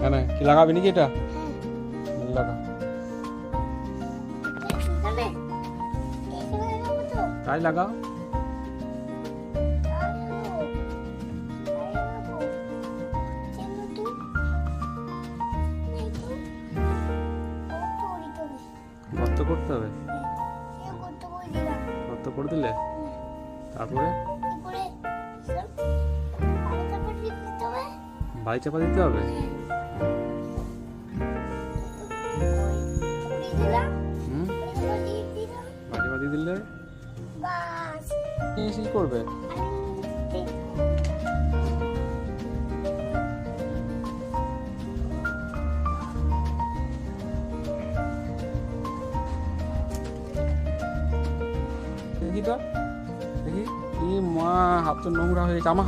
কেন কি লাগাবি নাকি এটা? লাগা। তাই লাগাও। গর্ত করতে হবে। গর্ত করে দিলে তারপরে বাড়ি চাপা দিতে হবে। বাড়ি চাপা দিয়ে দিলে কি করবে? দেখি তো, দেখি। মা হাত তো নোংরা হয়ে গেছে। আমার